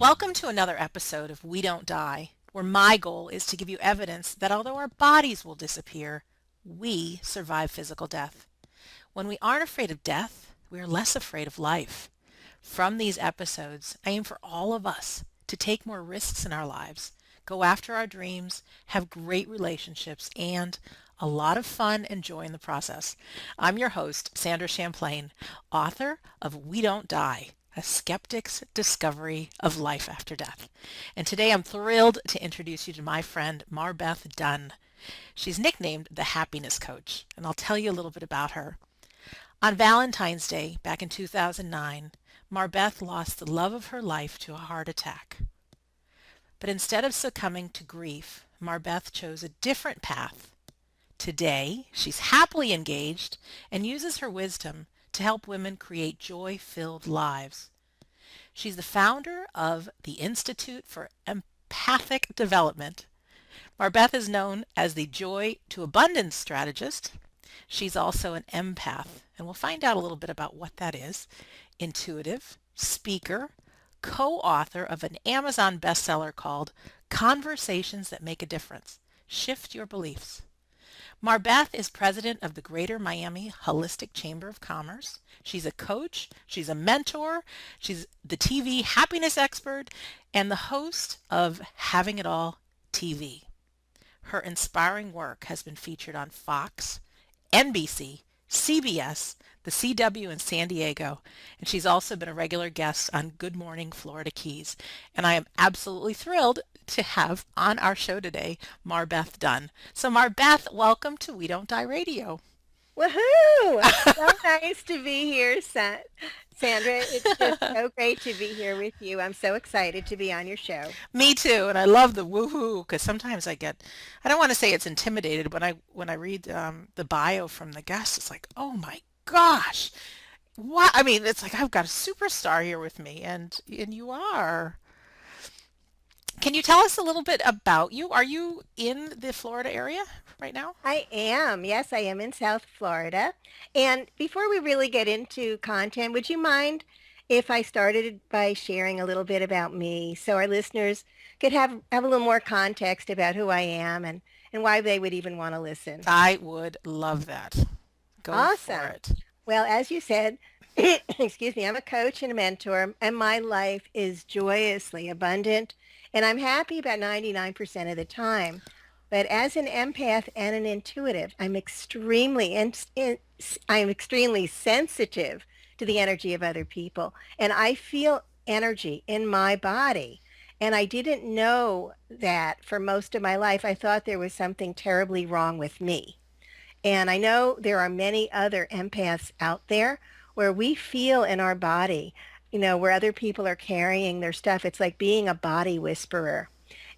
Welcome to another episode of We Don't Die, where my goal is to give you evidence that although our bodies will disappear, we survive physical death. When we aren't afraid of death, we are less afraid of life. From these episodes, I aim for all of us to take more risks in our lives, go after our dreams, have great relationships, and a lot of fun and joy in the process. I'm your host, Sandra Champlain, author of We Don't Die, a skeptic's discovery of life after death. And today I'm thrilled to introduce you to my friend, MarBeth Dunn. She's nicknamed the Happiness Coach, and I'll tell you a little bit about her. On Valentine's Day, back in 2009, MarBeth lost the love of her life to a heart attack. But instead of succumbing to grief, MarBeth chose a different path. Today, she's happily engaged and uses her wisdom to help women create joy-filled lives. She's the founder of the Institute for Empathic Development. MarBeth is known as the Joy to Abundance strategist. She's also an empath, and we'll find out a little bit about what that is. Intuitive, speaker, co-author of an Amazon bestseller called Conversations That Make a Difference. Shift Your Beliefs. MarBeth is president of the Greater Miami Holistic Chamber of Commerce. She's a coach, she's a mentor, she's the TV happiness expert, and the host of Having It All TV. Her inspiring work has been featured on Fox, NBC, CBS, the CW in San Diego, and she's also been a regular guest on Good Morning Florida Keys. And I am absolutely thrilled to have on our show today MarBeth Dunn. So MarBeth, welcome to We Don't Die Radio. Woohoo! So nice to be here, Sandra. It's just so great to be here with you. I'm so excited to be on your show. Me too, and I love the woohoo because sometimes I don't want to say it's intimidated, but when I read the bio from the guest, it's like, oh my gosh, what? I mean, it's like I've got a superstar here with me, and you are. Can you tell us a little bit about you? Are you in the Florida area right now? I am. Yes, I am in South Florida. And before we really get into content, would you mind if I started by sharing a little bit about me so our listeners could have a little more context about who I am and why they would even want to listen? I would love that. Go for Awesome. it. Well, as you said, excuse me, I'm a coach and a mentor, and my life is joyously abundant, and I'm happy about 99% of the time. But as an empath and an intuitive, I'm extremely sensitive to the energy of other people, and I feel energy in my body. And I didn't know that for most of my life. I thought there was something terribly wrong with me. And I know there are many other empaths out there where we feel in our body, where other people are carrying their stuff. It's like being a body whisperer.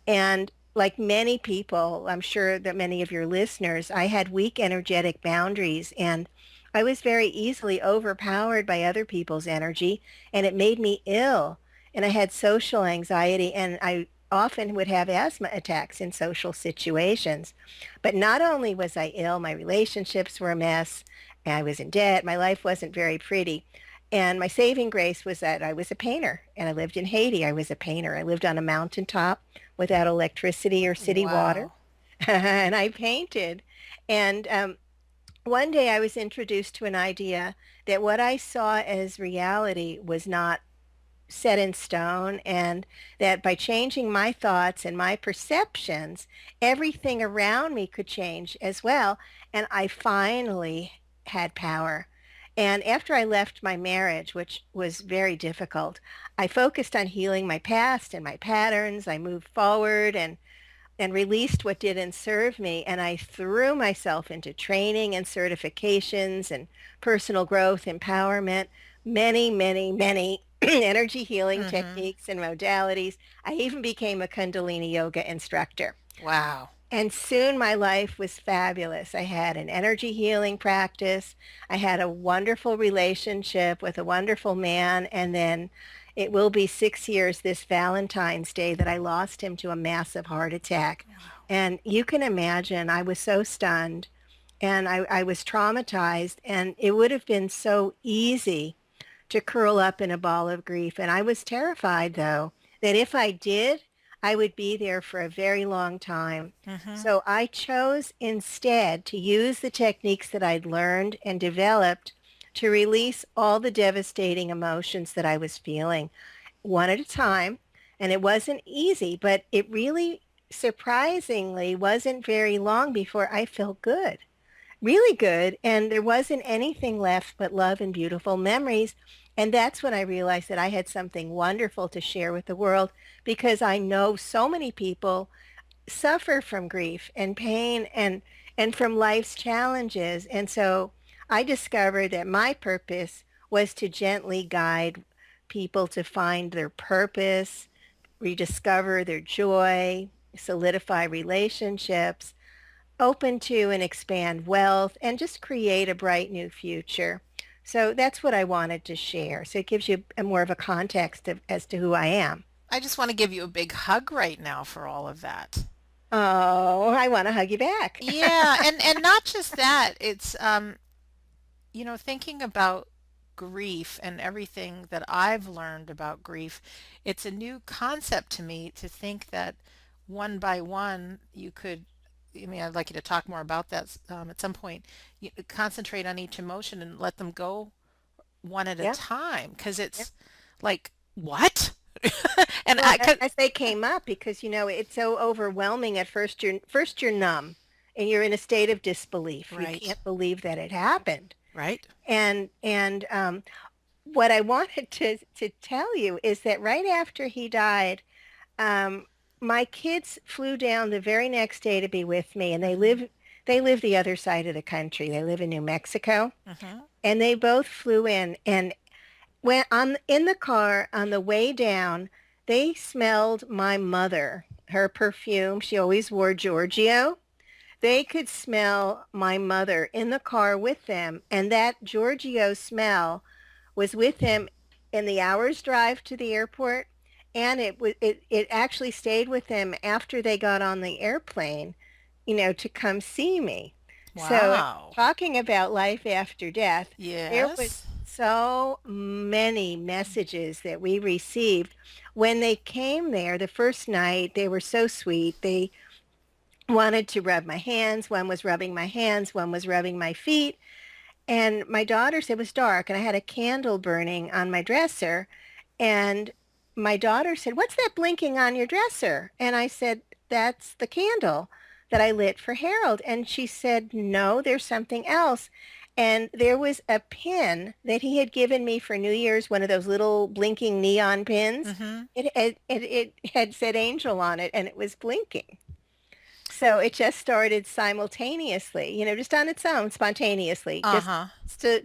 And like many people, I'm sure that many of your listeners, I had weak energetic boundaries and I was very easily overpowered by other people's energy and it made me ill. And I had social anxiety and I often would have asthma attacks in social situations. But not only was I ill, my relationships were a mess. And I was in debt. My life wasn't very pretty. And my saving grace was that I was a painter and I lived in Haiti. I was a painter. I lived on a mountaintop without electricity or city water. Wow. And I painted. And one day I was introduced to an idea that what I saw as reality was not set in stone and that by changing my thoughts and my perceptions, everything around me could change as well. And I finally had power. And after I left my marriage, which was very difficult, I focused on healing my past and my patterns. I moved forward and released what didn't serve me. And I threw myself into training and certifications and personal growth, empowerment, many energy healing Mm-hmm. techniques and modalities. I even became a Kundalini yoga instructor. Wow. And soon my life was fabulous. I had an energy healing practice. I had a wonderful relationship with a wonderful man. And then it will be 6 years this Valentine's Day that I lost him to a massive heart attack. And you can imagine, I was so stunned and I was traumatized. And it would have been so easy to curl up in a ball of grief. And I was terrified, though, that if I did, I would be there for a very long time. Mm-hmm. So I chose instead to use the techniques that I'd learned and developed to release all the devastating emotions that I was feeling one at a time. And it wasn't easy, but it really surprisingly wasn't very long before I felt good, really good. And there wasn't anything left but love and beautiful memories. And that's when I realized that I had something wonderful to share with the world, because I know so many people suffer from grief and pain and from life's challenges. And so I discovered that my purpose was to gently guide people to find their purpose, rediscover their joy, solidify relationships, open to and expand wealth, and just create a bright new future. So that's what I wanted to share. So it gives you a more of a context as to who I am. I just want to give you a big hug right now for all of that. Oh, I want to hug you back. Yeah, and not just that. It's thinking about grief and everything that I've learned about grief, it's a new concept to me to think that one by one you could, I mean, I'd like you to talk more about that at some point. You concentrate on each emotion and let them go one at a Yeah. time because Yeah. it's like, what? And Well, I could, as they came up, because it's so overwhelming at first. You're numb, and you're in a state of disbelief. You right, can't believe that it happened. right. And what I wanted to tell you is that right after he died, um, my kids flew down the very next day to be with me, and Mm-hmm, they live the other side of the country. They live in New Mexico, mm-hmm. and they both flew in. And when on in the car on the way down, they smelled my mother, her perfume. She always wore Giorgio. They could smell my mother in the car with them, and that Giorgio smell was with him in the hour's drive to the airport, and it actually stayed with them after they got on the airplane, to come see me. So Wow. talking about life after death, there was Yes. so many messages that we received when they came there the first night. They were so sweet. They wanted to rub my hands. One was rubbing my hands, one was rubbing my feet. And my daughter said, it was dark, and I had a candle burning on my dresser. And my daughter said, what's that blinking on your dresser? And I said, that's the candle that I lit for Harold. And she said, no, there's something else. And there was a pin that he had given me for New Year's, one of those little blinking neon pins. Mm-hmm. It had said angel on it, and it was blinking. So it just started simultaneously, just on its own, spontaneously, just Uh-huh.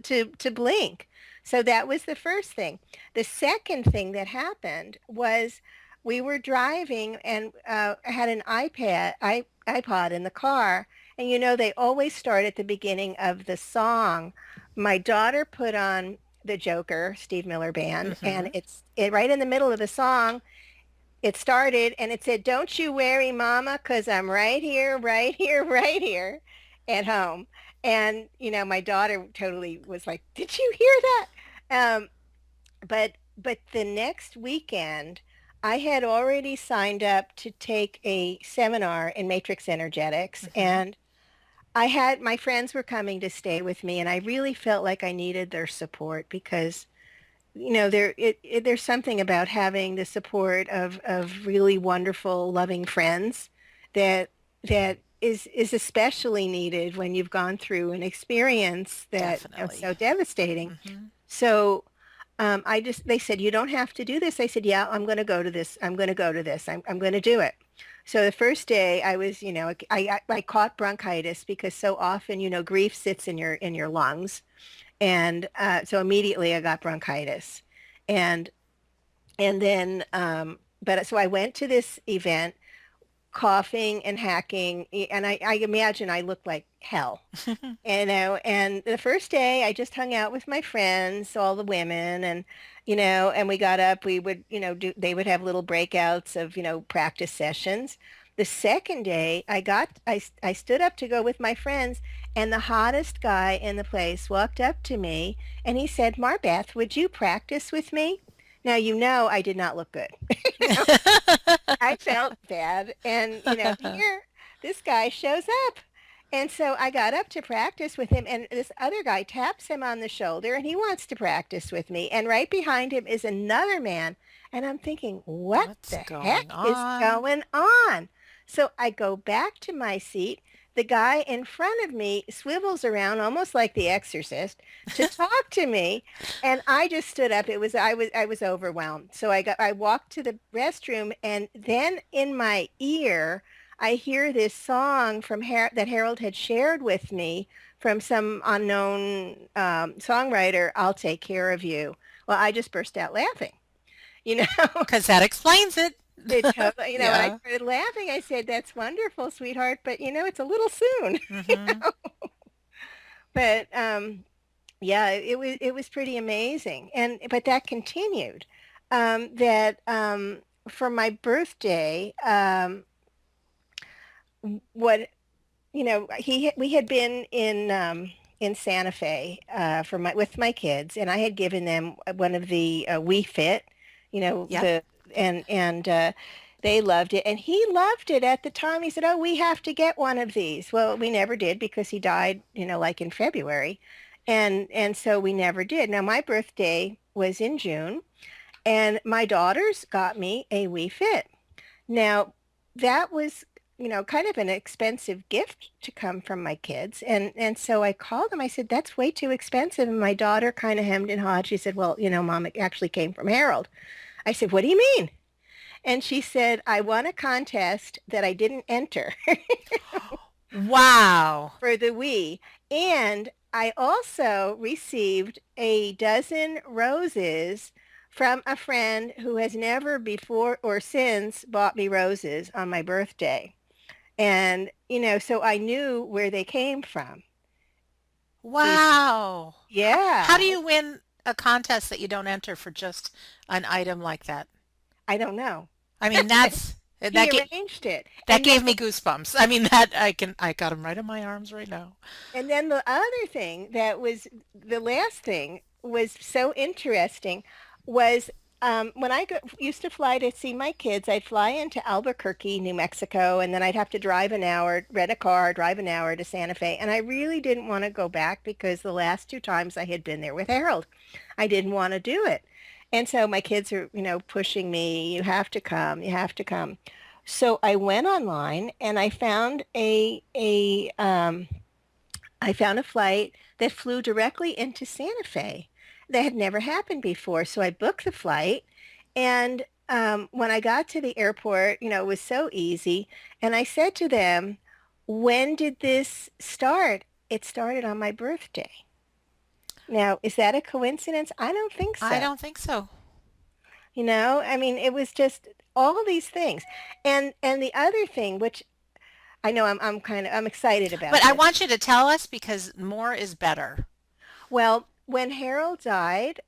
to blink. So that was the first thing. The second thing that happened was we were driving, and I had an iPod in the car, and they always start at the beginning of the song. My daughter put on the Joker, Steve Miller Band, and Mm-hmm. right in the middle of the song, it started and it said, don't you worry, mama, because I'm right here, right here, right here at home. And, my daughter totally was like, did you hear that? Um, but the next weekend, I had already signed up to take a seminar in matrix energetics, Mm-hmm. and my friends were coming to stay with me, and I really felt like I needed their support, because there's something about having the support of really wonderful, loving friends that is especially needed when you've gone through an experience that Definitely. so devastating. Mm-hmm. So they said, you don't have to do this. I said, yeah, I'm going to go to this. I'm going to go to this. I'm going to do it. So the first day I was, I caught bronchitis, because so often, grief sits in your lungs. And so immediately I got bronchitis. And but so I went to this event, coughing and hacking, and I imagine I looked like hell. And the first day I just hung out with my friends, all the women, and we got up, we would, they would have little breakouts of, practice sessions. The second day I stood up to go with my friends, and the hottest guy in the place walked up to me, and he said, MarBeth, would you practice with me? Now, I did not look good. I felt bad. And, here this guy shows up. And so I got up to practice with him, and this other guy taps him on the shoulder, and he wants to practice with me. And right behind him is another man. And I'm thinking, what What's the going heck is on? going on? So I go back to my seat. The guy in front of me swivels around almost like the exorcist to talk to me. And I just stood up. I was overwhelmed. So I walked to the restroom, and then in my ear I hear this song that Harold had shared with me from some unknown songwriter, "I'll Take Care of You." Well, I just burst out laughing. You know, Because that explains it. it totally, when I Yeah. started laughing, I said, "That's wonderful, sweetheart, but it's a little soon." Hmm. But yeah, it was pretty amazing. And but that continued. That For my birthday, what we had been in Santa Fe for my with my kids, and I had given them one of the Wii Fit, Yep. the and they loved it, and he loved it at the time. He said, "Oh, we have to get one of these." Well, we never did because he died, like in February, and so we never did. Now my birthday was in June, and my daughters got me a Wii Fit. Now, that was, kind of an expensive gift to come from my kids. And so I called them. I said, "That's way too expensive." And my daughter kind of hemmed and hawed. She said, "Well, Mom, it actually came from Harold." I said, "What do you mean?" And she said, "I won a contest that I didn't enter Wow. for the Wii. And I also received a dozen roses from a friend who has never before or since bought me roses on my birthday." And, so I knew where they came from. These, Wow. How yeah, do you win a contest that you don't enter for just an item like that? I don't know. I mean, He arranged it. that gave me goosebumps. I mean, that I got them right in my arms right now. And then the other thing that was the last thing was so interesting was when used to fly to see my kids, I'd fly into Albuquerque, New Mexico, and then I'd have to drive an hour, rent a car, drive an hour to Santa Fe. And I really didn't want to go back because the last two times I had been there with Harold, I didn't want to do it. And so my kids are, pushing me, "You have to come, you have to come." So I went online and I found a flight that flew directly into Santa Fe. That had never happened before. So I booked the flight. And when I got to the airport, it was so easy. And I said to them, "When did this start?" "It started on my birthday." Now, is that a coincidence? I don't think I so. don't think so. I mean, it was just all these things. And the other thing, which I know I'm excited But about I this. want you to tell us because more is better. Well, when Harold died,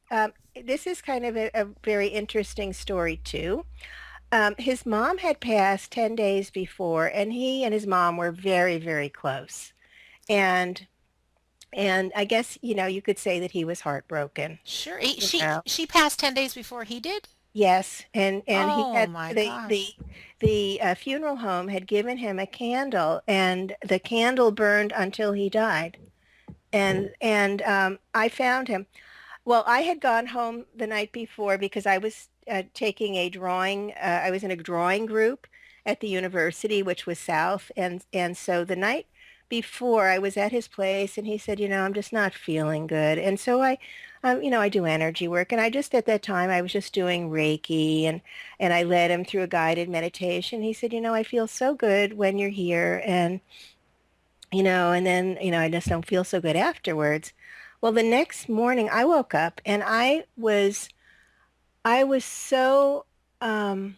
this is kind of a very interesting story too. His mom had passed 10 days before, and he and his mom were very, very close. And and I guess, you could say that he was heartbroken, Sure. you know. She passed 10 days before he did? Yes, and he Oh had my the gosh. the funeral home had given him a candle, and the candle burned until he died. And I found him. Well, I had gone home the night before because I was taking a drawing. I was in a drawing group at the university, which was south, and so the night before I was at his place, and he said, "I'm just not feeling good." And so I do energy work, and I just at that time I was just doing Reiki, and I led him through a guided meditation. He said, "I feel so good when you're here, and then, I just don't feel so good afterwards." Well, the next morning I woke up and I was so, I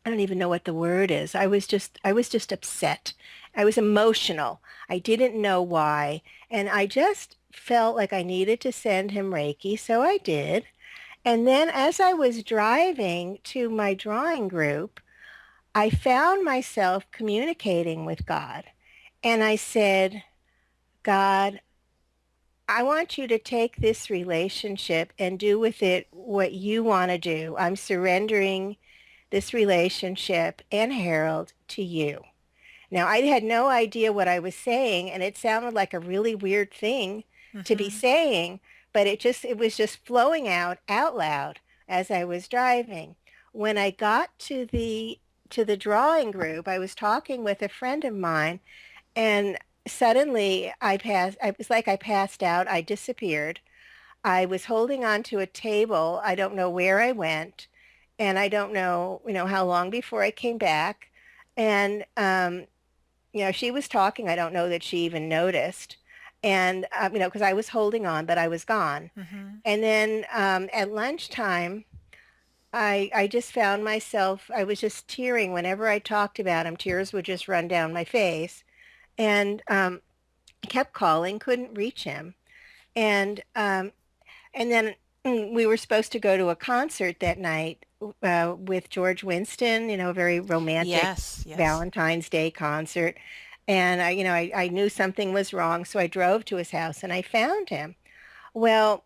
don't even know what the word is. I was just upset. I was emotional. I didn't know why. And I just felt like I needed to send him Reiki. So I did. And then as I was driving to my drawing group, I found myself communicating with God. And I said, "God, I want you to take this relationship and do with it what you want to do. I'm surrendering this relationship and Harold to you. Now, I had no idea what I was saying, and it sounded like a really weird thing to be Mm-hmm. saying, but it was just flowing out loud as I was driving. When I got to the drawing group, I was talking with a friend of mine, and suddenly it was like I passed out. I disappeared. I was holding on to a table. I don't know where I went, and I don't know, how long before I came back. And she was talking. I don't know that she even noticed. And, because I was holding on, but I was gone. Mm-hmm. And then at lunchtime, I just found myself, I was just tearing whenever I talked about him. Tears would just run down my face. And I kept calling, couldn't reach him. And and then we were supposed to go to a concert that night with George Winston, a very romantic Yes, yes. Valentine's Day concert. And I knew something was wrong, so I drove to his house and I found him. Well,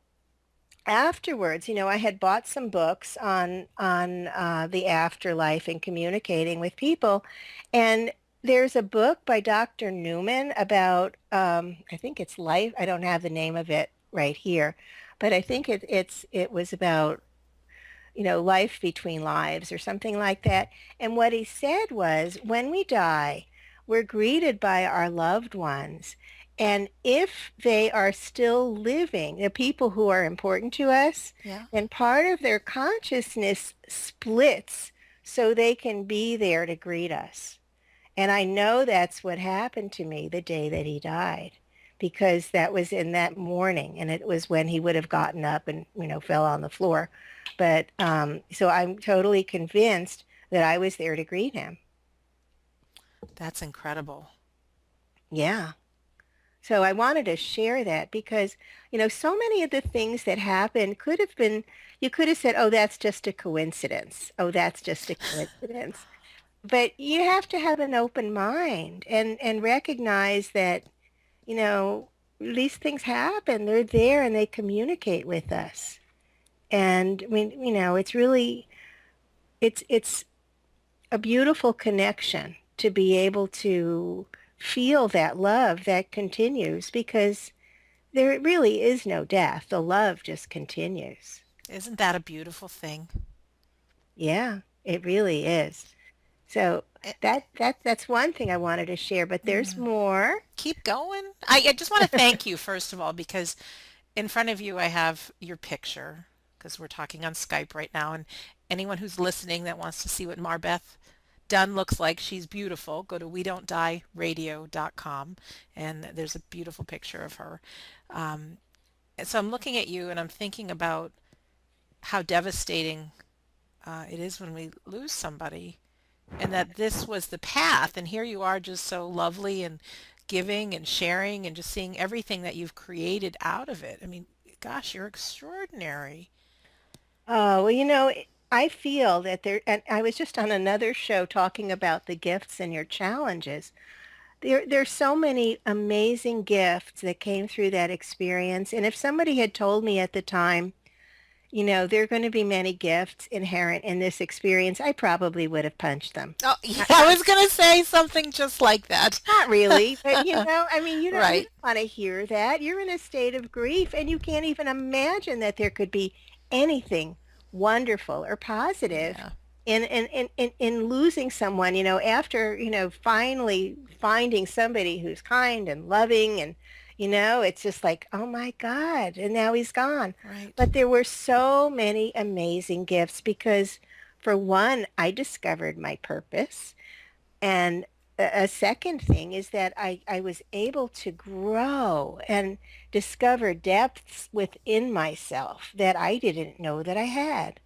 afterwards, I had bought some books on the afterlife and communicating with people, and there's a book by Dr. Newman about I think it's life. I don't have the name of it right here, but I think it was about life between lives or something like that. And what he said was, when we die, we're greeted by our loved ones. And if they are still living, the people who are important to us, Yeah. then part of their consciousness splits so they can be there to greet us. And I know that's what happened to me the day that he died, because that was in that morning, and it was when he would have gotten up and, fell on the floor. But so I'm totally convinced that I was there to greet him. That's incredible. Yeah. So I wanted to share that because, so many of the things that happened could have been, you could have said, oh, that's just a coincidence. Oh, that's just a coincidence. But you have to have an open mind and recognize that, you know, these things happen. They're there and they communicate with us. And I mean, it's really, it's a beautiful connection to be able to feel that love that continues, because there really is no death. The love just continues. Isn't that a beautiful thing? Yeah, it really is. So Eh, that's one thing I wanted to share, but there's mm, more. keep going. I just want to thank you, first of all, because in front of you I have your picture, because we're talking on Skype right now. And anyone who's listening that wants to see what MarBeth Dunn looks like, she's beautiful. Go to WeDon'tDieRadio.com, and there's a beautiful picture of her. And so I'm looking at you and I'm thinking about how devastating it is when we lose somebody, and that this was the path. And here you are, just so lovely and giving and sharing and just seeing everything that you've created out of it. I mean, gosh, you're extraordinary. Well, I feel that and I was just on another show talking about the gifts and your challenges. There's so many amazing gifts that came through that experience. And if somebody had told me at the time, there are going to be many gifts inherent in this experience, I probably would have punched them. Oh, yeah, I, I I, was going to say something just like that. Not really, but I mean, you Right. don't want to hear that. You're in a state of grief and you can't even imagine that there could be anything wonderful or positive Yeah. in losing someone, after, finally finding somebody who's kind and loving, and it's just like, oh my God, and now he's gone. Right. But there were so many amazing gifts because, for one, I discovered my purpose. And a second thing is that I was able to grow and discover depths within myself that I didn't know that I had,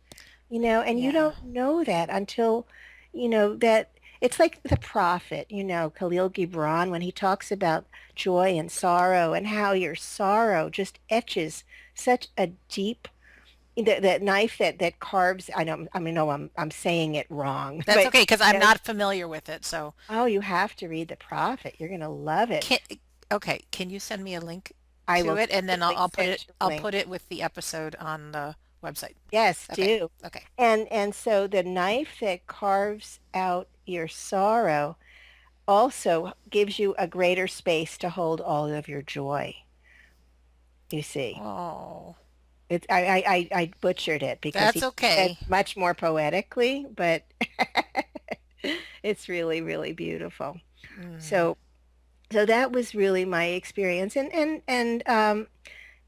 and you Yeah. don't know that until, that it's like the prophet, Khalil Gibran, when he talks about joy and sorrow and how your sorrow just etches such a deep, that knife that carves. I mean, no, I'm saying it wrong, That's but okay, because I'm you know, not familiar with it. So oh, you have to read The Prophet. You're going to love it. can okay, can you send me a link I to will it, and then definitely send you a I'll link. put it with the episode on the website. Yes, Okay. do. Okay. And so the knife that carves out your sorrow also gives you a greater space to hold all of your joy, you see. Oh, I butchered it because that's he said okay. much more poetically, but it's really, really beautiful. Mm. So so that was really my experience.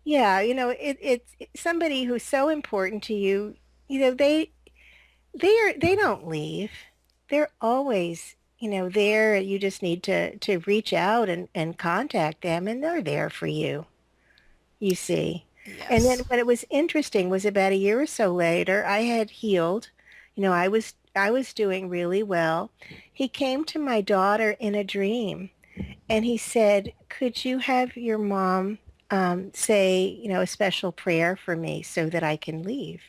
Yeah, it's somebody who's so important to you, they don't leave. They're always, there. You just need to reach out and contact them, and they're there for you, you see. And then Yes. what it was interesting was about a year or so later, I had healed. I was doing really well. He came to my daughter in a dream and he said, "Could you have your mom say, a special prayer for me so that I can leave?"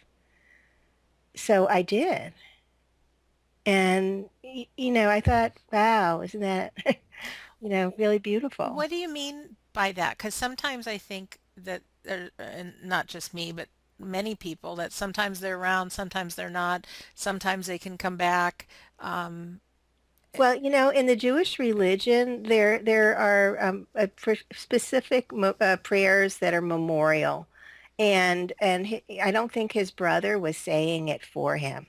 So I did. And, I thought, wow, isn't that, really beautiful? What do you mean by that? Because sometimes I think that and not just me, but many people, that sometimes they're around, sometimes they're not, sometimes they can come back. Um, Well, in the Jewish religion, there are specific prayers that are memorial, and I don't think his brother was saying it for him,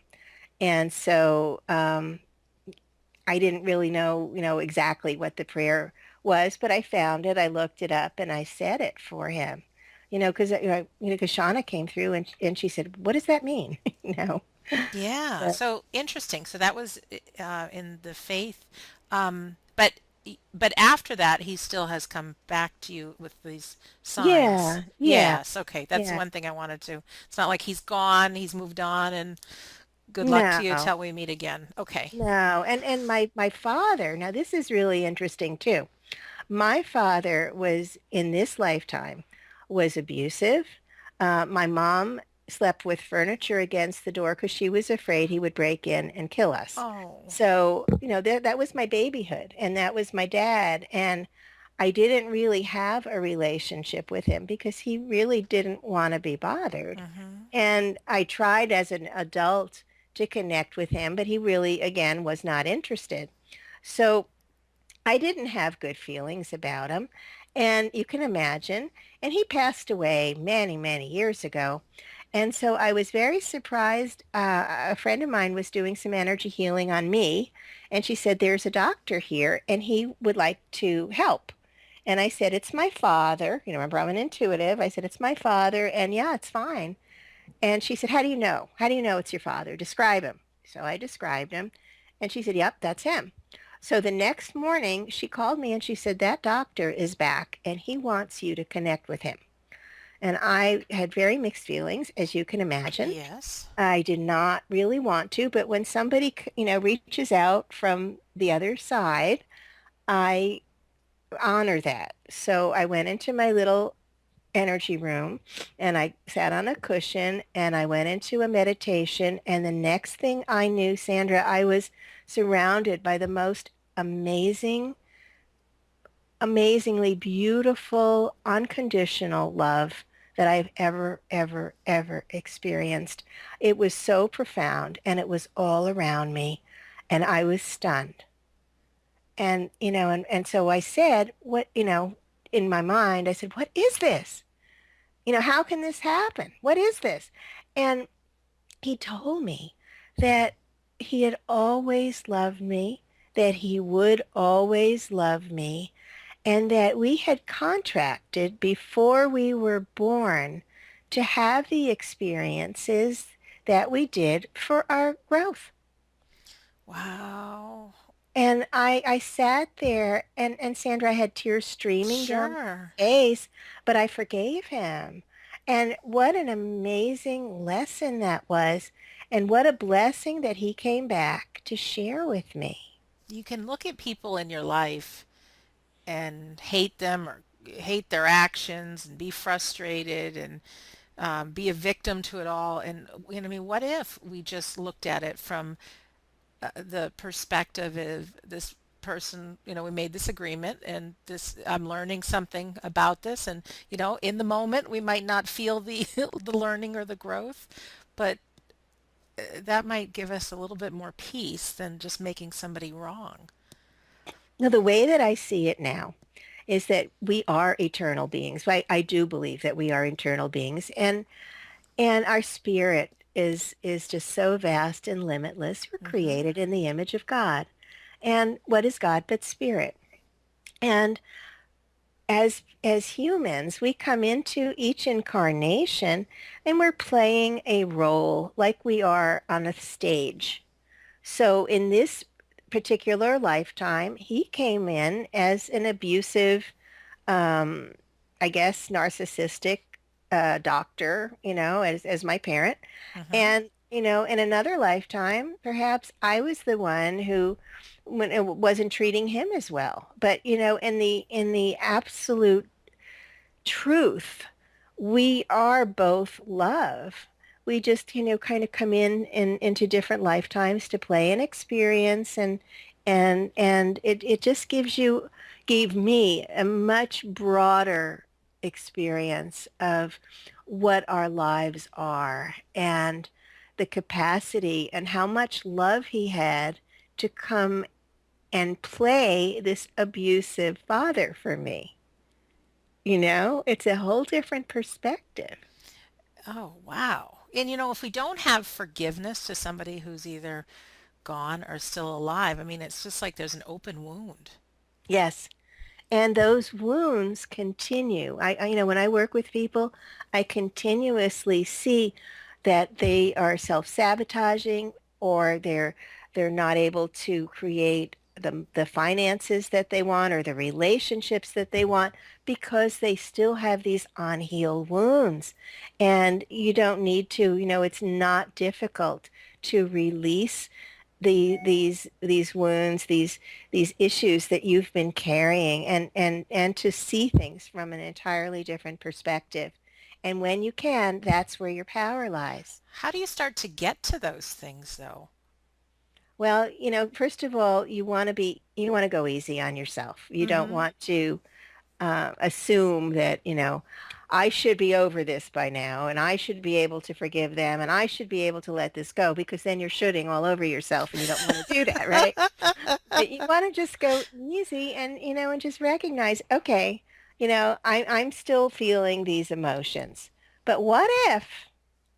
and so I didn't really know, exactly what the prayer was, but I found it. I looked it up and I said it for him. Because because Shauna came through and she said, "What does that mean?" you know. yeah, So, so interesting. So that was in the faith. But but after that, he still has come back to you with these signs. yeah, yeah, Yes, okay. That's yeah. one thing I wanted to. It's not like he's gone, he's moved on, and good luck to you No, till we meet again. Okay. no. And my father. Now this is really interesting too. My father was in this lifetime was abusive. My mom slept with furniture against the door because she was afraid he would break in and kill us. Oh. So, that was my babyhood and that was my dad. And I didn't really have a relationship with him because he really didn't want to be bothered. Mm-hmm. And I tried as an adult to connect with him, but he really, again, was not interested. So I didn't have good feelings about him. And you can imagine, and he passed away many, many years ago. And so I was very surprised. A friend of mine was doing some energy healing on me, and she said, "There's a doctor here, and he would like to help." And I said, "It's my father." Remember, I'm an intuitive. I said, "It's my father, and yeah, it's fine." And she said, "How do you know? How do you know it's your father? Describe him." So I described him, and she said, "Yep, that's him." So the next morning, she called me and she said, "That doctor is back and he wants you to connect with him." And I had very mixed feelings, as you can imagine. Yes. I did not really want to, but when somebody, reaches out from the other side, I honor that. So I went into my little energy room and I sat on a cushion and I went into a meditation. And the next thing I knew, Sandra, I was surrounded by the most amazing, amazingly beautiful, unconditional love that I've ever, ever, ever experienced. It was so profound and it was all around me and I was stunned. And, and so I said, in my mind, I said, "What is this? How can this happen? What is this?" And he told me that he had always loved me, that he would always love me, and that we had contracted before we were born to have the experiences that we did for our growth. Wow. And I sat there and Sandra, I had tears streaming down Sure. my face, but I forgave him. And what an amazing lesson that was. And what a blessing that he came back to share with me. You can look at people in your life and hate them or hate their actions and be frustrated and be a victim to it all. And I mean, what if we just looked at it from the perspective of this? person, we made this agreement and this, I'm learning something about this. And, in the moment, we might not feel the, the learning or the growth, but that might give us a little bit more peace than just making somebody wrong. Now, the way that I see it now is that we are eternal beings. I do believe that we are eternal beings, and our spirit is just so vast and limitless. We're Hmm. created in the image of God. And what is God but spirit? And as humans, we come into each incarnation and we're playing a role like we are on a stage. So in this particular lifetime, he came in as an abusive, um, I guess, narcissistic doctor, as my parent. Hmm. And, in another lifetime, perhaps I was the one who when it wasn't treating him as well. But, in the absolute truth, we are both love. We just, kind of come into different lifetimes to play an experience, and it just gave me a much broader experience of what our lives are and the capacity and how much love he had to come and play this abusive father for me. It's a whole different perspective. Oh, wow. And if we don't have forgiveness to somebody who's either gone or still alive, I mean, it's just like there's an open wound. Yes. And those wounds continue. When I work with people, I continuously see that they are self-sabotaging, or they're not able to create the finances that they want or the relationships that they want because they still have these unhealed wounds. And you don't need to, it's not difficult to release these wounds, these issues that you've been carrying, and to see things from an entirely different perspective. And when you can, that's where your power lies. How do you start to get to those things, though? Well, first of all, you want to go easy on yourself. You don't Mm-hmm. want to assume that, I should be over this by now, and I should be able to forgive them, and I should be able to let this go, because then you're shooting all over yourself, and you don't want to do that, right? But you want to just go easy, and just recognize, okay, I'm still feeling these emotions, but what if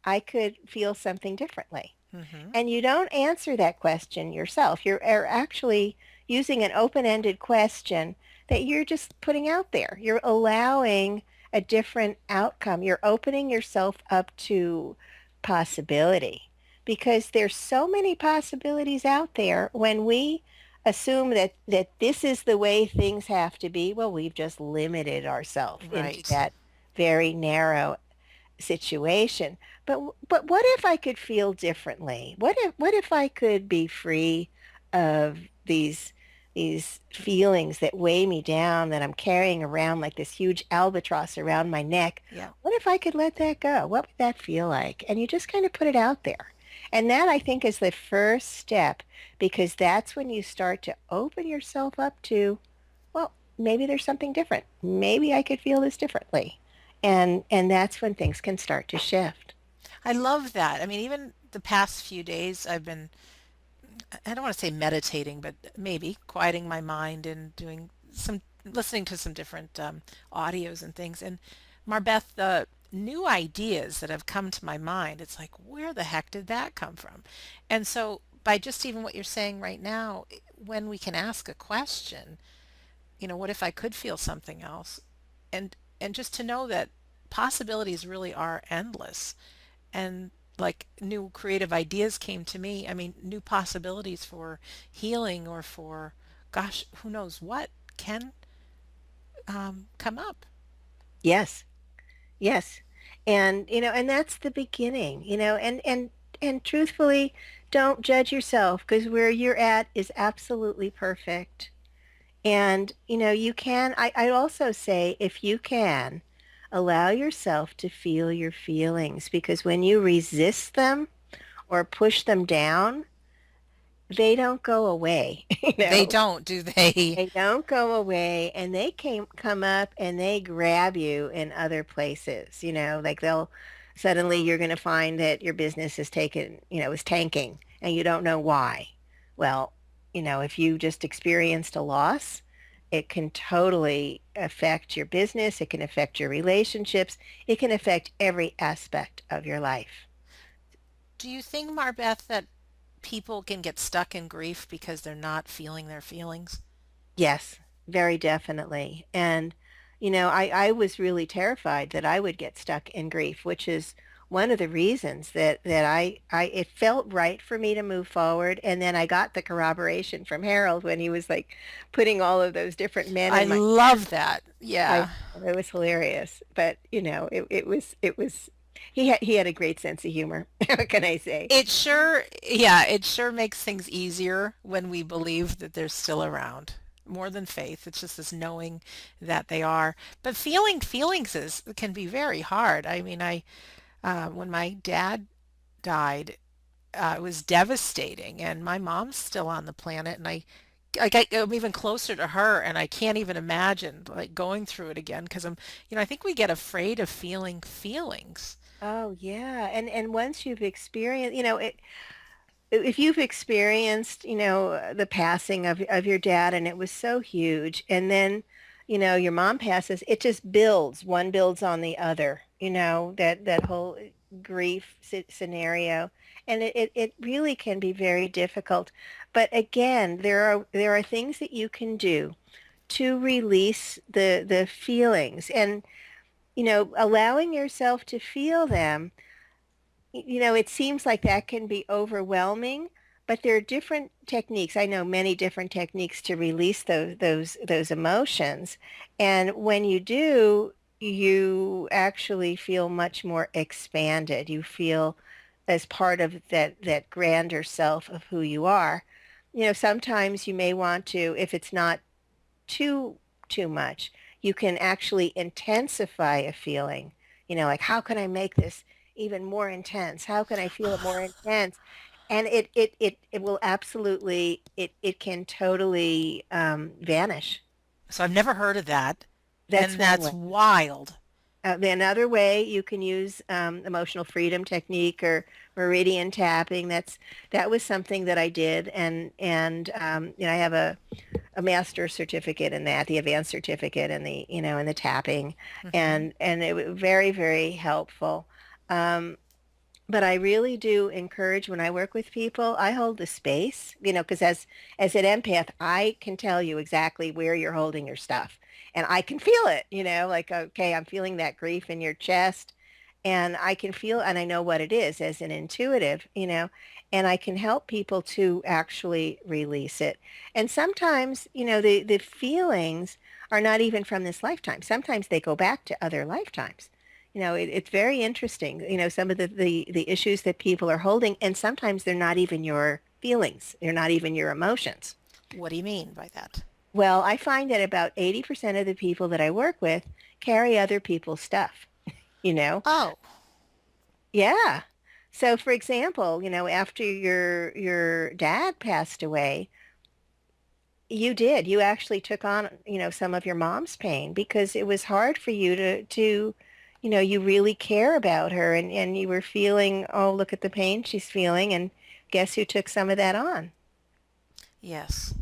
I could feel something differently? Mm-hmm. And you don't answer that question yourself. You're actually using an open-ended question that you're just putting out there. You're allowing a different outcome. You're opening yourself up to possibility, because there's so many possibilities out there. When we assume that this is the way things have to be, well, we've just limited ourselves into Right. that very narrow situation. But what if I could feel differently? What if I could be free of these feelings that weigh me down, that I'm carrying around like this huge albatross around my neck? Yeah. What if I could let that go? What would that feel like? And you just kind of put it out there. And that, I think, is the first step, because that's when you start to open yourself up to, well, maybe there's something different. Maybe I could feel this differently. And that's when things can start to shift. I love that. I mean, even the past few days, I've been, I don't want to say meditating, but maybe quieting my mind and doing listening to some different audios and things. And MarBeth, the new ideas that have come to my mind, it's like, where the heck did that come from? And so, by just even what you're saying right now, when we can ask a question, what if I could feel something else? And just to know that possibilities really are endless. And like new creative ideas came to me. I mean, new possibilities for healing or for, gosh, who knows what can come up. Yes, yes. And that's the beginning, and truthfully, don't judge yourself, because where you're at is absolutely perfect. And, I also say, if you can, allow yourself to feel your feelings, because when you resist them or push them down, they don't go away, you They know. don't, do they? They don't go away, and they come up and they grab you in other places, like they'll suddenly you're going to find that your business is is tanking and you don't know why. Well, if you just experienced a loss, it can totally affect your business, it can affect your relationships, it can affect every aspect of your life. Do you think, Marbeth, that people can get stuck in grief because they're not feeling their feelings? Yes, very definitely. And, I was really terrified that I would get stuck in grief, which is one of the reasons that it felt right for me to move forward. And then I got the corroboration from Harold when he was like putting all of those different men I in my, love that. I, Yeah. it was hilarious. But, it was, he had a great sense of humor. What can I say? It sure makes things easier when we believe that they're still around. More than faith, it's just this knowing that they are. But feeling feelings can be very hard. I mean, when my dad died, it was devastating, and my mom's still on the planet, and I'm even closer to her, and I can't even imagine like going through it again because I think we get afraid of feeling feelings. Oh yeah. And once you've experienced, if you've experienced, the passing of your dad and it was so huge, and then, your mom passes, it just builds. One builds on the other, that whole grief scenario. And it really can be very difficult. But again, there are things that you can do to release the feelings and, allowing yourself to feel them. It seems like that can be overwhelming, but there are different techniques. I know many different techniques to release those emotions. And when you do, you actually feel much more expanded. You feel as part of that grander self of who you are. Sometimes you may want to, if it's not too too much, you can actually intensify a feeling. Like how can I make this even more intense? How can I feel it more intense? And it will absolutely it can totally vanish. So I've never heard of that, That's and one that's way. wild. Another way you can use emotional freedom technique or meridian tapping. That was something that I did, and I have a master certificate in that, the advanced certificate, and the tapping, Hmm. and it was very, very helpful. Um, but I really do encourage when I work with people, I hold the space, because as an empath, I can tell you exactly where you're holding your stuff, and I can feel it, like okay, I'm feeling that grief in your chest, and I can feel and I know what it is as an intuitive, and I can help people to actually release it. And sometimes, the feelings are not even from this lifetime. Sometimes they go back to other lifetimes. It's very interesting, some of the issues that people are holding, and sometimes they're not even your feelings. They're not even your emotions. What do you mean by that? Well, I find that about 80% of the people that I work with carry other people's stuff, you know? Oh, Yeah. So for example, after your dad passed away, you actually took on, some of your mom's pain because it was hard for you to you really care about her, and you were feeling, oh, look at the pain she's feeling, and guess who took some of that on? yes.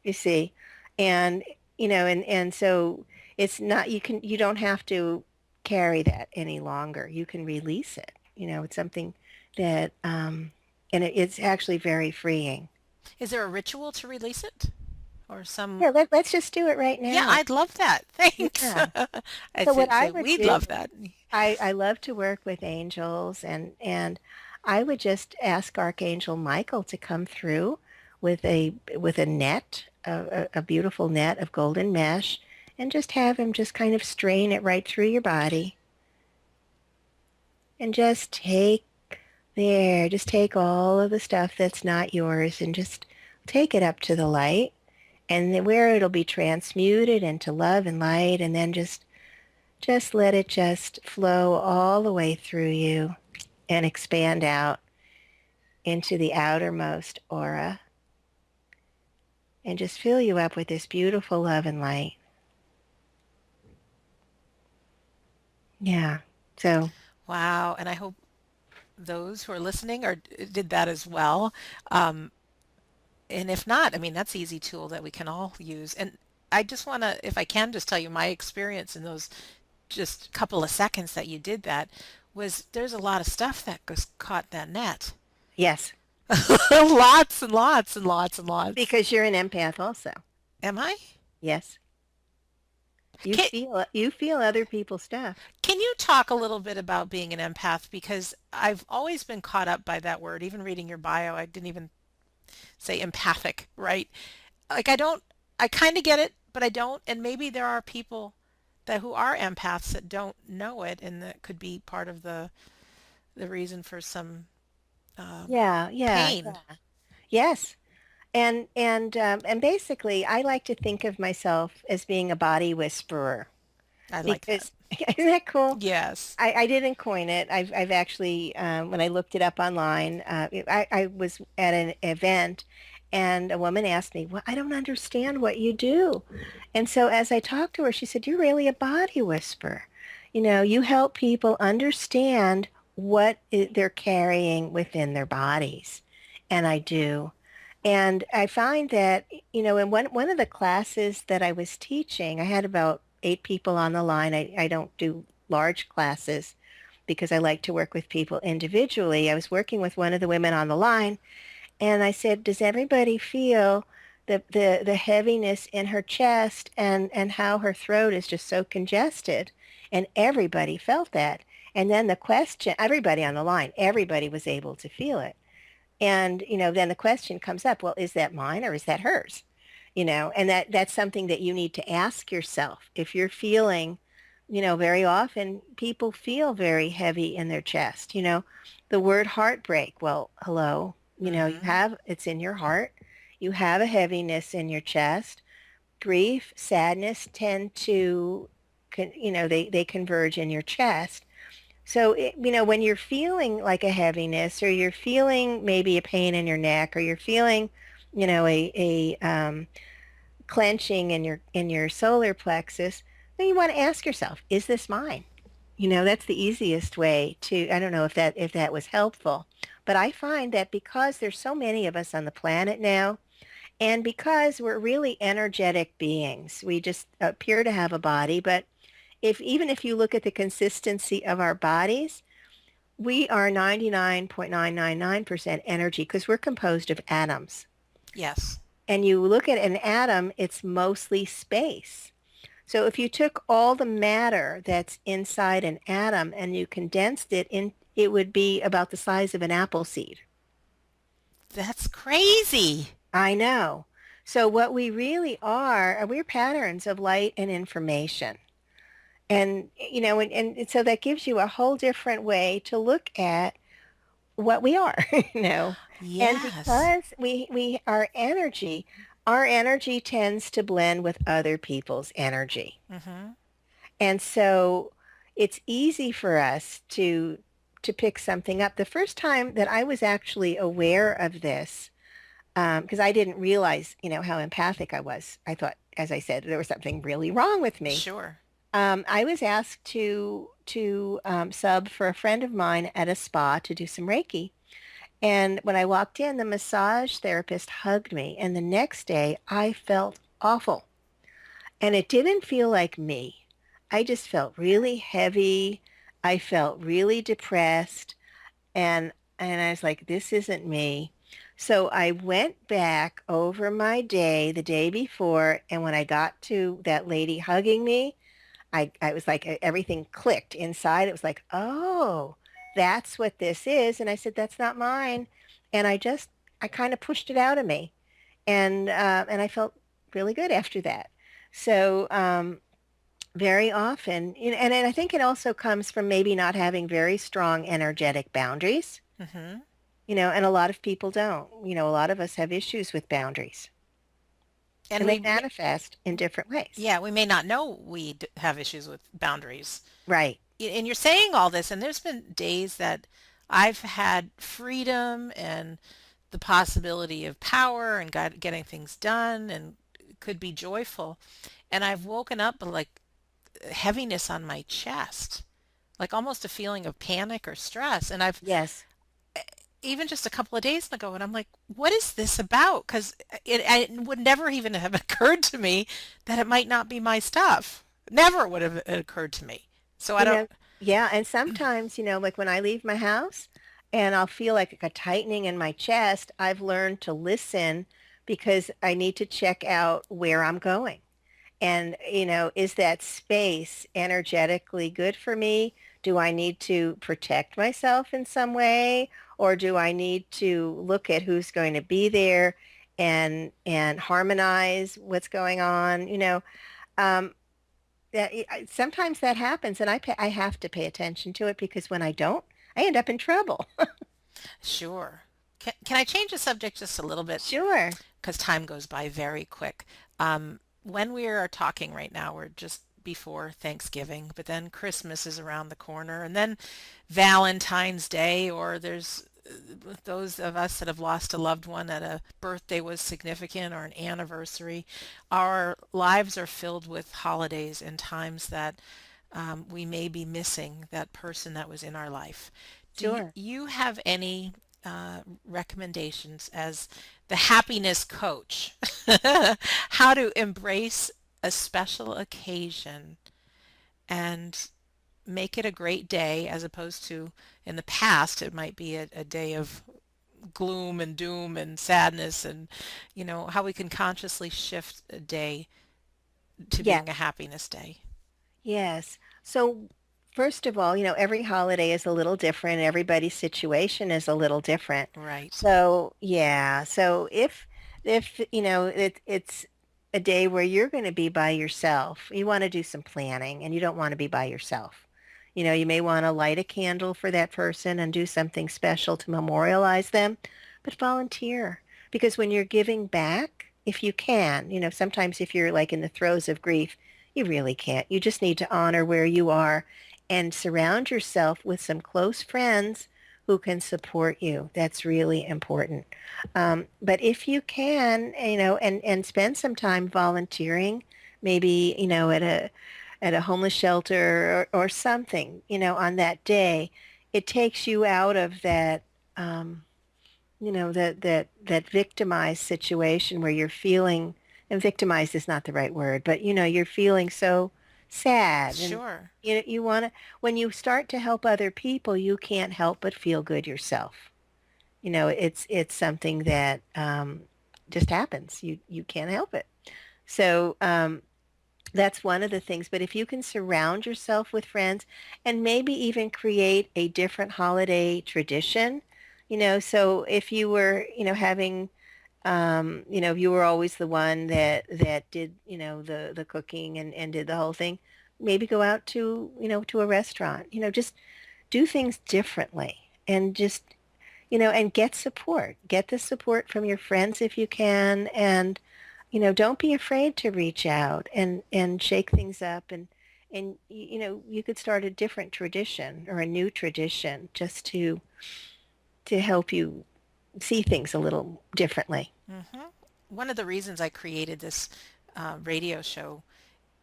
You see. And and so it's not you don't have to carry that any longer. You can release it. It's something that and it's actually very freeing. Is there a ritual to release it? Or some, Here, let's just do it right yeah, now. I'd love that. Thanks. Yeah. I So what I say would we'd do, love that. I love to work with angels, and I would just ask Archangel Michael to come through with a net, a beautiful net of golden mesh, and just have him just kind of strain it right through your body, and just take all of the stuff that's not yours and just take it up to the light, and then where it'll be transmuted into love and light, and then just let it just flow all the way through you and expand out. into the outermost aura and just fill you up with this beautiful love and light. Yeah. So, Wow. And I hope those who are listening are did that as well. Um, and if not, I mean, that's an easy tool that we can all use. And I just want to, if I can, just tell you my experience in those just couple of seconds that you did that was there's a lot of stuff that goes caught in that net. yes, Lots and lots and lots and lots. because you're an empath also. Am I? Yes. Can, You feel other people's stuff. can you talk a little bit about being an empath? Because I've always been caught up by that word. Even reading your bio, I didn't even say empathic, right? Like I kind of get it, but I don't. And maybe there are people that who are empaths that don't know it, and that could be part of the reason for some Yeah, yeah, pain. yeah. Yes. And basically I like to think of myself as being a body whisperer I like that. because isn't that cool? Yes. I didn't coin it. I've actually, when I looked it up online, I was at an event and a woman asked me, well, I don't understand what you do. And so as I talked to her, she said, you're really a body whisperer. You know, you help people understand what they're carrying within their bodies. And I do. And I find that, you know, in one of the classes that I was teaching, I had about 8 people on the line. I don't do large classes because I like to work with people individually. I was working with one of the women on the line and I said, does everybody feel the heaviness in her chest and how her throat is just so congested? And everybody felt that. And then the question, everybody on the line, everybody was able to feel it. And, you know, then the question comes up, well, is that mine or is that hers? You know, and that's something that you need to ask yourself. If you're feeling, you know, very often people feel very heavy in their chest, you know, the word heartbreak. Well, hello, you know, Mm-hmm. it's in your heart. You have a heaviness in your chest. Grief, sadness tend to, you know, they converge in your chest. So, you know, when you're feeling like a heaviness or you're feeling maybe a pain in your neck or you're feeling, you know, a clenching in your solar plexus, then you want to ask yourself, is this mine? You know, that's the easiest way to, I don't know if that was helpful, but I find that because there's so many of us on the planet now, and because we're really energetic beings, we just appear to have a body, but if even if you look at the consistency of our bodies, we are 99.999% energy because we're composed of atoms. Yes. And you look at an atom, it's mostly space. So if you took all the matter that's inside an atom and you condensed it in, it would be about the size of an apple seed. That's crazy. I know. So what we really are, we're patterns of light and information. And, you know, and so that gives you a whole different way to look at what we are, you know. And Yes. because we our energy tends to blend with other people's energy. Mm-hmm. And so it's easy for us to pick something up. The first time that I was actually aware of this, because I didn't realize, you know, how empathic I was. I thought, as I said, there was something really wrong with me. Sure. I was asked to sub for a friend of mine at a spa to do some Reiki. And when I walked in, the massage therapist hugged me. And the next day, I felt awful. And it didn't feel like me. I just felt really heavy. I felt really depressed. And I was like, this isn't me. So I went back over my day the day before. And when I got to that lady hugging me, I was like, everything clicked inside. It was like, oh, that's what this is. And I said, that's not mine. And I kind of pushed it out of me. And I felt really good after that. So very often, you know, and I think it also comes from maybe not having very strong energetic boundaries, Mm-hmm. you know, and a lot of people don't. You know, a lot of us have issues with boundaries And and they we, manifest in different ways. yeah, we may not know have issues with boundaries. Right. And you're saying all this, and there's been days that I've had freedom and the possibility of power and getting things done and could be joyful. And I've woken up with like heaviness on my chest, like almost a feeling of panic or stress. And I've Yes. even just a couple of days ago, and I'm like, what is this about? Because it would never even have occurred to me that it might not be my stuff. Never would have occurred to me. So I You don't, know, yeah, and sometimes, like when I leave my house and I'll feel like a tightening in my chest, I've learned to listen because I need to check out where I'm going. And, is that space energetically good for me? Do I need to protect myself in some way? Or do I need to look at who's going to be there and harmonize what's going on? Um, sometimes that happens, and I have to pay attention to it because when I don't, I end up in trouble. sure. Can I change the subject just a little bit? Sure. Because time goes by very quick. When we are talking right now, we're just before Thanksgiving, but then Christmas is around the corner, and then Valentine's Day, or there's those of us that have lost a loved one that a birthday was significant or an anniversary. Our lives are filled with holidays and times that we may be missing that person that was in our life. Do Sure. you have any recommendations as the happiness coach, how to embrace a special occasion and make it a great day as opposed to in the past it might be a day of gloom and doom and sadness, and how we can consciously shift a day to being a Yes. happiness day. Yes. So first of all, every holiday is a little different. Everybody's situation is a little different. Right. So yeah. So if it's a day where you're going to be by yourself, you want to do some planning and you don't want to be by yourself. You may want to light a candle for that person and do something special to memorialize them, but volunteer. Because when you're giving back, if you can, sometimes if you're like in the throes of grief, you really can't. You just need to honor where you are and surround yourself with some close friends who can support you. That's really important. But if you can, and spend some time volunteering, maybe, at a homeless shelter or something, on that day, it takes you out of that, that victimized situation where you're feeling, and victimized is not the right word, but you're feeling so sad and Sure. you want to, when you start to help other people, you can't help but feel good yourself. It's something that just happens. You can't help it. So that's one of the things. But if you can surround yourself with friends and maybe even create a different holiday tradition, so if you were, having, if you were always the one that did, the cooking and did the whole thing, maybe go out to a restaurant, just do things differently and just, and get support. Get the support from your friends if you can, and don't be afraid to reach out and shake things up, and you could start a different tradition or a new tradition just to help you see things a little differently. hmm One of the reasons I created this radio show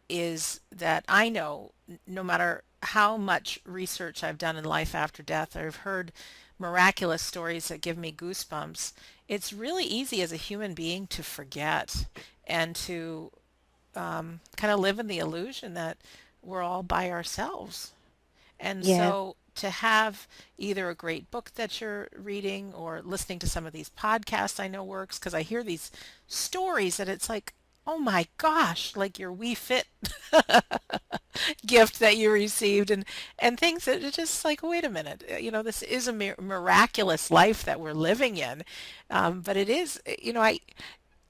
is that I know no matter how much research I've done in life after death, I've heard miraculous stories that give me goosebumps. It's really easy as a human being to forget and to kind of live in the illusion that we're all by ourselves. And Yeah. so to have either a great book that you're reading or listening to some of these podcasts I know works, because I hear these stories that it's like, oh my gosh, like your Wii Fit gift that you received, and things that are just like, wait a minute, this is a miraculous life that we're living in. But it is,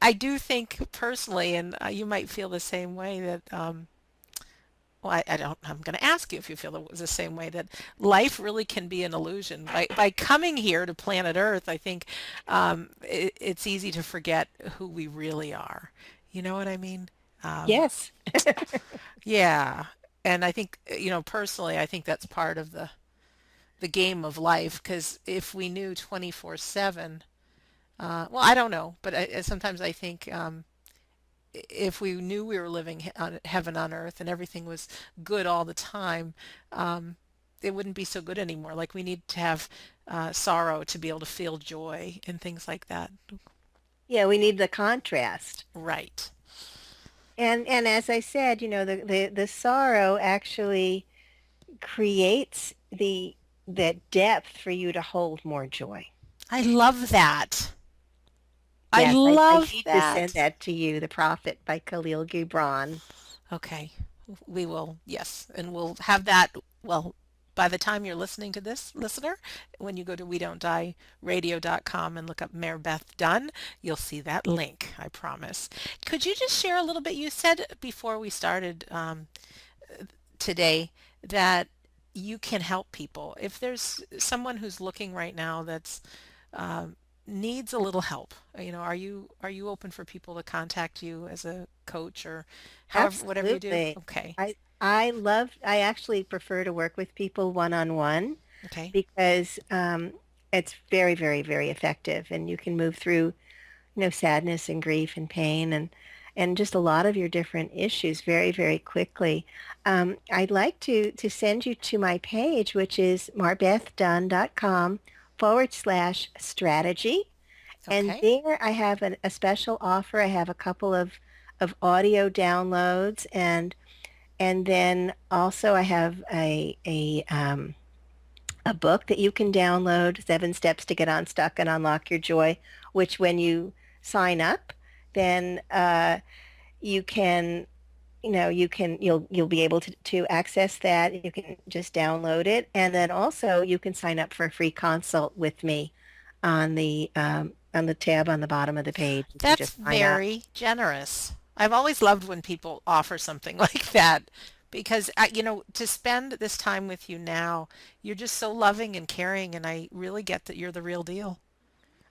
I do think personally, and you might feel the same way that well, I don't. I'm going to ask you if you feel the same way that life really can be an illusion. By coming here to planet Earth, I think it's easy to forget who we really are. You know what I mean? Um, Yes. yeah, and I think personally, I think that's part of the game of life, because if we knew 24/7, well, I don't know, but sometimes I think if we knew we were living on heaven on earth and everything was good all the time, um, it wouldn't be so good anymore. Like we need to have sorrow to be able to feel joy and things like that. Yeah, we need the contrast. Right. And as I said, the sorrow actually creates the depth for you to hold more joy. I love that. I Yes, I love need to send that. that to you, The Prophet by Khalil Gibran. Okay. We will, yes. And we'll have that, well, by the time you're listening to this, listener, when you go to we don't die radio.com and look up MarBeth Dunn, you'll see that link, I promise. Could you just share a little bit? You said before we started today that you can help people. If there's someone who's looking right now that's needs a little help, are you open for people to contact you as a coach or however whatever you do? Absolutely. Okay. I actually prefer to work with people one-on-one Okay. because it's very, very, very effective, and you can move through, sadness and grief and pain and just a lot of your different issues very, very quickly. I'd like to send you to my page, which is marbethdunn.com/strategy. And Okay. there I have a special offer. I have a couple of audio downloads, and then also I have a book that you can download, 7 Steps to Get Unstuck and Unlock Your Joy, which when you sign up, then you can, you'll be able to access that. You can just download it, and then also you can sign up for a free consult with me on the tab on the bottom of the page. You can That's just sign up. very generous. I've always loved when people offer something like that because, to spend this time with you now, you're just so loving and caring, and I really get that you're the real deal.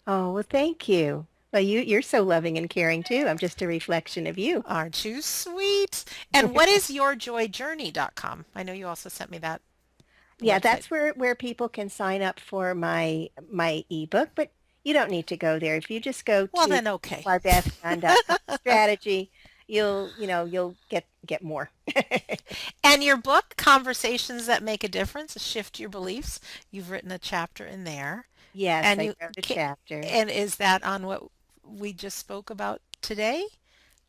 Oh, well, thank you. Well, you're so loving and caring too. I'm just a reflection of you. Aren't you sweet? And what is yourjoyjourney.com? I know you also sent me that Yeah, website. that's where people can sign up for my ebook, but you don't need to go there. If you just go Well, to then, okay. marbethdunn.com/strategy, you'll get more. And your book, Conversations That Make a Difference, Shift Your Beliefs, you've written a chapter in there. Yes, And I you wrote a ca- chapter. and is that on what we just spoke about today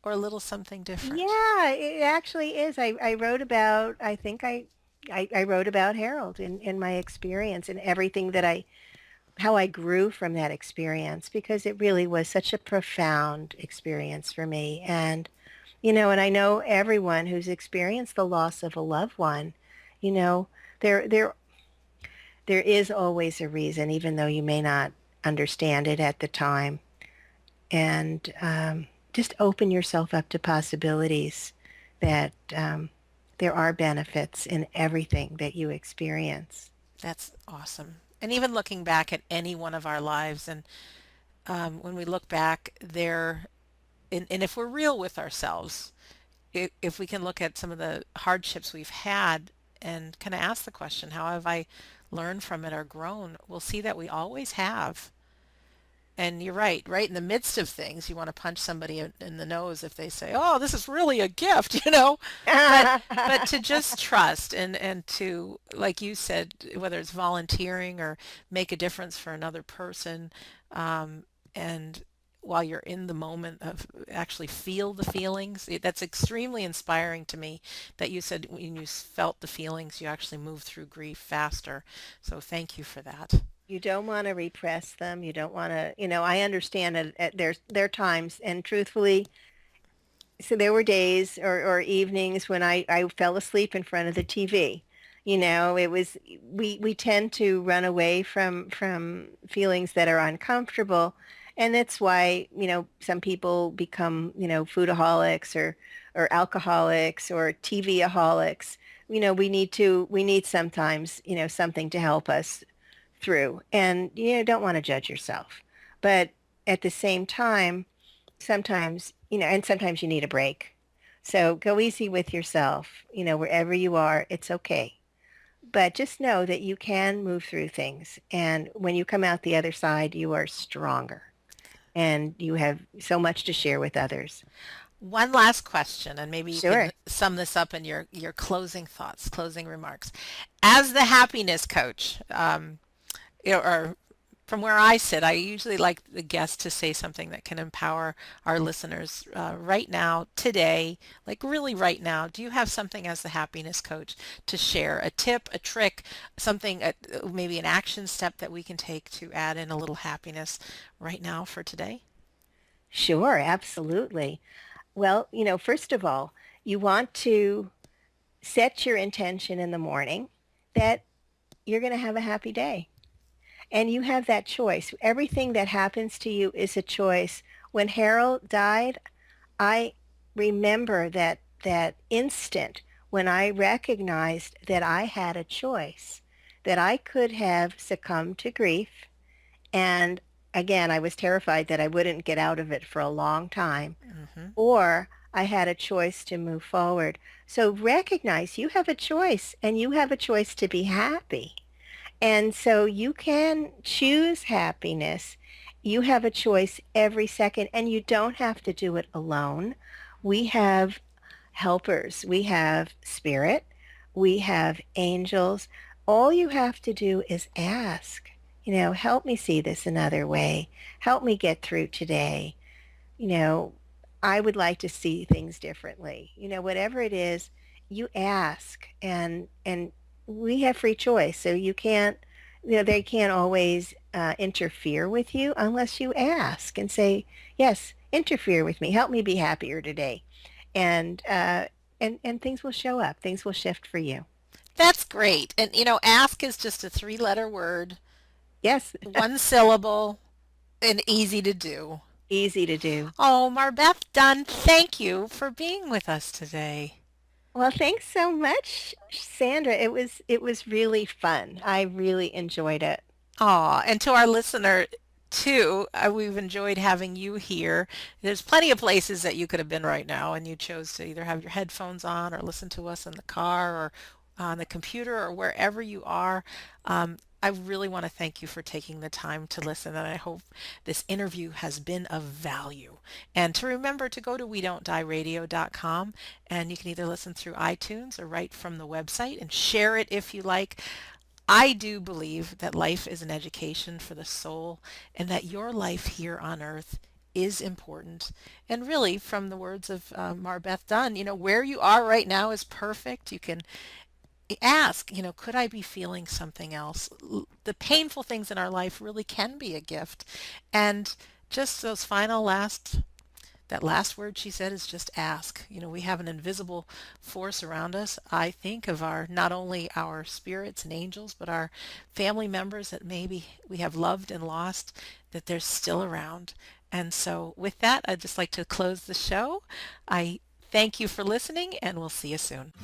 or a little something different? Yeah, it actually is. I wrote about, I think I wrote about Harold in my experience and everything how I grew from that experience, because it really was such a profound experience for me. And I know everyone who's experienced the loss of a loved one, you know, there, there, there is always a reason, even though you may not understand it at the time. And just open yourself up to possibilities that there are benefits in everything that you experience. That's awesome. And even looking back at any one of our lives, and when we look back there, and if we're real with ourselves, if we can look at some of the hardships we've had and kind of ask the question, how have I learned from it or grown? We'll see that we always have. And you're right in the midst of things, you want to punch somebody in the nose if they say, "Oh, this is really a gift," But to just trust and to, like you said, whether it's volunteering or make a difference for another person, and while you're in the moment of actually feel the feelings, that's extremely inspiring to me that you said when you felt the feelings, you actually moved through grief faster. So thank you for that. You don't want to repress them. You don't want to, I understand that there are times, and truthfully, so there were days or evenings when I fell asleep in front of the TV. It was, we tend to run away from feelings that are uncomfortable. And that's why, some people become, foodaholics or alcoholics or TV-aholics. We need sometimes, something to help us through. And you don't want to judge yourself. But at the same time, sometimes, and sometimes you need a break. So go easy with yourself, wherever you are, it's okay. But just know that you can move through things. And when you come out the other side, you are stronger and you have so much to share with others. One last question, and maybe you Sure. can sum this up in your closing thoughts, closing remarks. As the happiness coach, or from where I sit, I usually like the guest to say something that can empower our listeners right now, today, like really right now. Do you have something as the happiness coach to share? A tip, a trick, something, maybe an action step that we can take to add in a little happiness right now for today? Sure, absolutely. Well, first of all, you want to set your intention in the morning that you're going to have a happy day. And you have that choice. Everything that happens to you is a choice. When Harold died, I remember that instant when I recognized that I had a choice, that I could have succumbed to grief. And again, I was terrified that I wouldn't get out of it for a long time, Hmm. or I had a choice to move forward. So recognize you have a choice and you have a choice to be happy. And so you can choose happiness. You have a choice every second, and you don't have to do it alone. We have helpers. We have spirit. We have angels. All you have to do is ask, help me see this another way. Help me get through today. You know, I would like to see things differently. Whatever it is, you ask and we have free choice. So you can't, they can't always interfere with you unless you ask and say, yes, interfere with me. Help me be happier today. And, and things will show up. Things will shift for you. That's great. And ask is just a three-letter word, Yes, one syllable, and easy to do. easy to do. Oh, MarBeth Dunn, thank you for being with us today. Well, thanks so much, Sandra. It was really fun. I really enjoyed it. Aw, and to our listener too, we've enjoyed having you here. There's plenty of places that you could have been right now, and you chose to either have your headphones on or listen to us in the car or on the computer or wherever you are. I really want to thank you for taking the time to listen, and I hope this interview has been of value. And to remember to go to WeDon'tDieRadio.com, and you can either listen through iTunes or right from the website and share it if you like. I do believe that life is an education for the soul and that your life here on earth is important. And really, from the words of MarBeth Dunn, where you are right now is perfect. You can ask, could I be feeling something else? The painful things in our life really can be a gift. And just those final that last word she said is just ask. We have an invisible force around us. I think of our not only our spirits and angels, but our family members that maybe we have loved and lost, that they're still around. And so with that, I'd just like to close the show. I thank you for listening, and we'll see you soon.